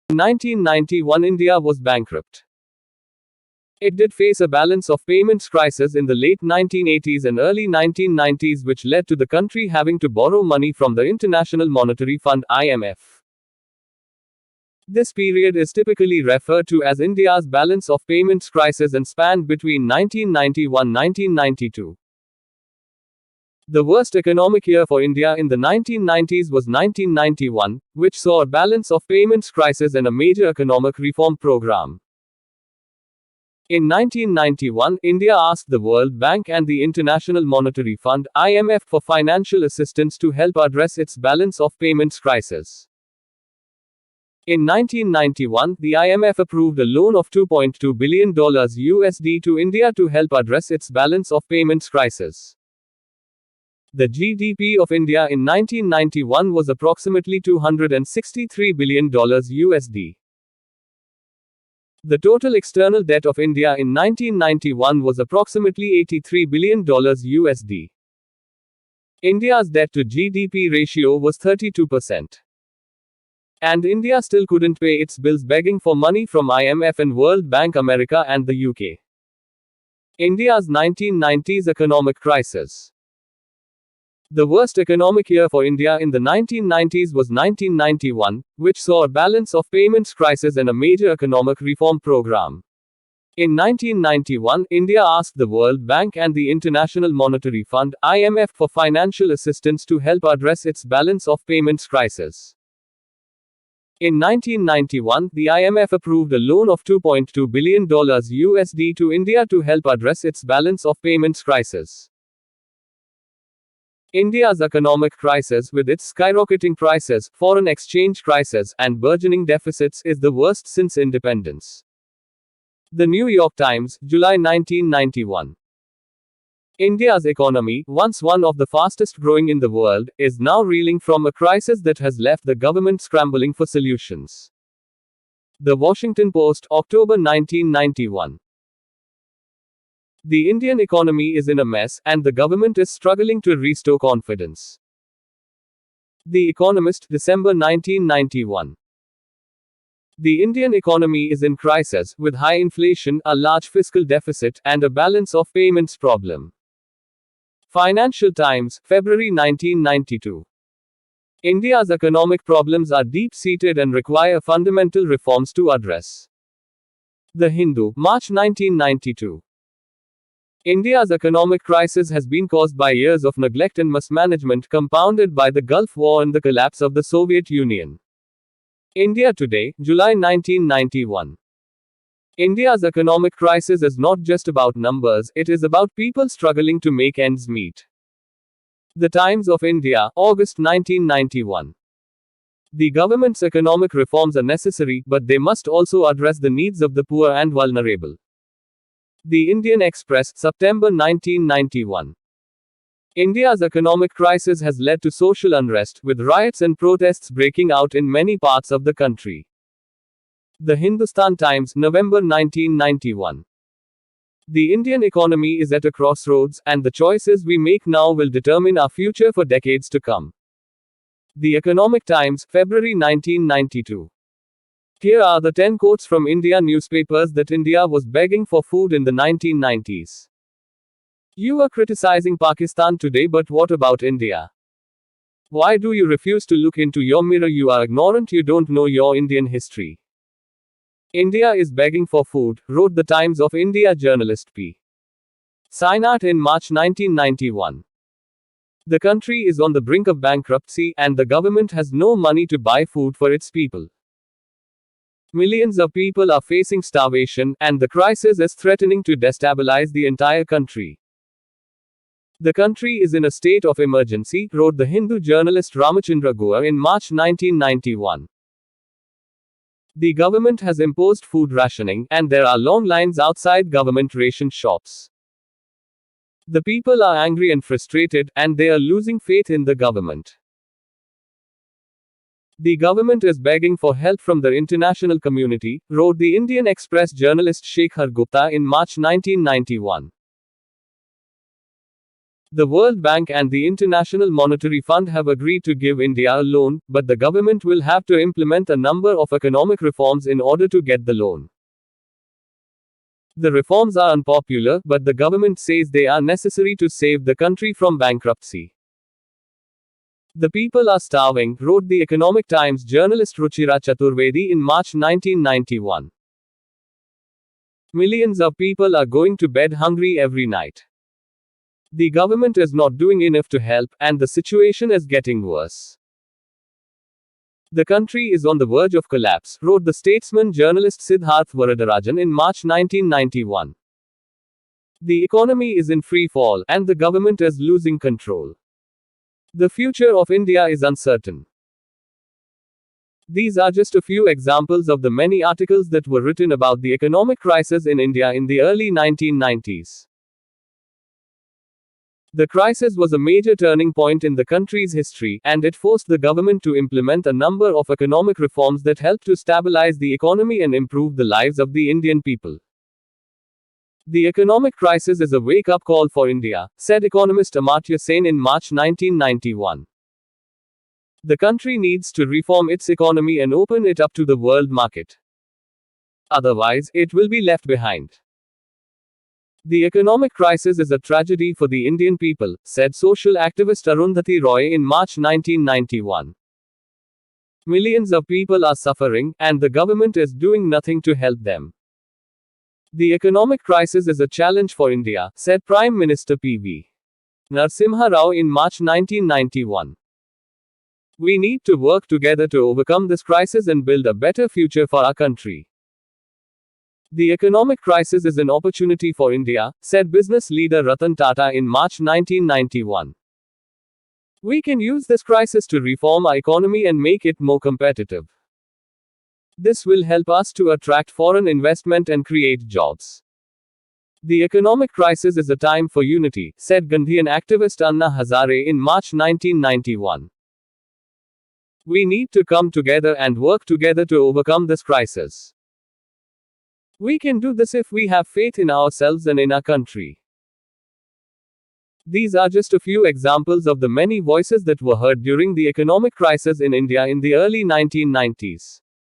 In 1991, India was bankrupt. It did face a balance of payments crisis in the late 1980s and early 1990s, which led to the country having to borrow money from the International Monetary Fund (IMF). This period is typically referred to as India's balance of payments crisis and spanned between 1991-1992. The worst economic year for India in the 1990s was 1991, which saw a balance of payments crisis and a major economic reform program. In 1991, India asked the World Bank and the International Monetary Fund (IMF) for financial assistance to help address its balance of payments crisis. In 1991, the IMF approved a loan of $2.2 billion to India to help address its balance of payments crisis. The GDP of India in 1991 was approximately $263 billion. The total external debt of India in 1991 was approximately $83 billion. India's debt to GDP ratio was 32%. And India still couldn't pay its bills, begging for money from IMF and World Bank, America and the UK. India's 1990s economic crisis. The worst economic year for India in the 1990s was 1991, which saw a balance of payments crisis and a major economic reform program. In 1991, India asked the World Bank and the International Monetary Fund (IMF) for financial assistance to help address its balance of payments crisis. In 1991, the IMF approved a loan of $2.2 billion to India to help address its balance of payments crisis. India's economic crisis, with its skyrocketing prices, foreign exchange crisis, and burgeoning deficits, is the worst since independence. The New York Times, July 1991. India's economy, once one of the fastest growing in the world, is now reeling from a crisis that has left the government scrambling for solutions. The Washington Post, October 1991. The Indian economy is in a mess, and the government is struggling to restore confidence. The Economist, December 1991. The Indian economy is in crisis, with high inflation, a large fiscal deficit, and a balance of payments problem. Financial Times, February 1992. India's economic problems are deep-seated and require fundamental reforms to address. The Hindu, March 1992. India's economic crisis has been caused by years of neglect and mismanagement, compounded by the Gulf War and the collapse of the Soviet Union. India Today, July 1991. India's economic crisis is not just about numbers, it is about people struggling to make ends meet. The Times of India, August 1991. The government's economic reforms are necessary, but they must also address the needs of the poor and vulnerable. The Indian Express, September 1991. India's economic crisis has led to social unrest, with riots and protests breaking out in many parts of the country. The Hindustan Times, November 1991. The Indian economy is at a crossroads, and the choices we make now will determine our future for decades to come. The Economic Times, February 1992. Here are the 10 quotes from India newspapers that India was begging for food in the 1990s. You are criticizing Pakistan today, but what about India? Why do you refuse to look into your mirror? You are ignorant, you don't know your Indian history. India is begging for food, wrote the Times of India journalist P. Sainath in March 1991. The country is on the brink of bankruptcy, and the government has no money to buy food for its people. Millions of people are facing starvation, and the crisis is threatening to destabilize the entire country. The country is in a state of emergency, wrote the Hindu journalist Ramachandra Goa in March 1991. The government has imposed food rationing, and there are long lines outside government ration shops. The people are angry and frustrated, and they are losing faith in the government. The government is begging for help from the international community, wrote the Indian Express journalist Shekhar Gupta in March 1991. The World Bank and the International Monetary Fund have agreed to give India a loan, but the government will have to implement a number of economic reforms in order to get the loan. The reforms are unpopular, but the government says they are necessary to save the country from bankruptcy. The people are starving, wrote the Economic Times journalist Ruchira Chaturvedi in March 1991. Millions of people are going to bed hungry every night. The government is not doing enough to help, and the situation is getting worse. The country is on the verge of collapse, wrote the statesman journalist Siddharth Varadarajan in March 1991. The economy is in free fall, and the government is losing control. The future of India is uncertain. These are just a few examples of the many articles that were written about the economic crisis in India in the early 1990s. The crisis was a major turning point in the country's history, and it forced the government to implement a number of economic reforms that helped to stabilize the economy and improve the lives of the Indian people. The economic crisis is a wake-up call for India, said economist Amartya Sen in March 1991. The country needs to reform its economy and open it up to the world market. Otherwise, it will be left behind. The economic crisis is a tragedy for the Indian people, said social activist Arundhati Roy in March 1991. Millions of people are suffering, and the government is doing nothing to help them. The economic crisis is a challenge for India, said Prime Minister P.V. Narasimha Rao in March 1991. We need to work together to overcome this crisis and build a better future for our country. The economic crisis is an opportunity for India, said business leader Ratan Tata in March 1991. We can use this crisis to reform our economy and make it more competitive. This will help us to attract foreign investment and create jobs. The economic crisis is a time for unity, said Gandhian activist Anna Hazare in March 1991. We need to come together and work together to overcome this crisis. We can do this if we have faith in ourselves and in our country. These are just a few examples of the many voices that were heard during the economic crisis in India in the early 1990s.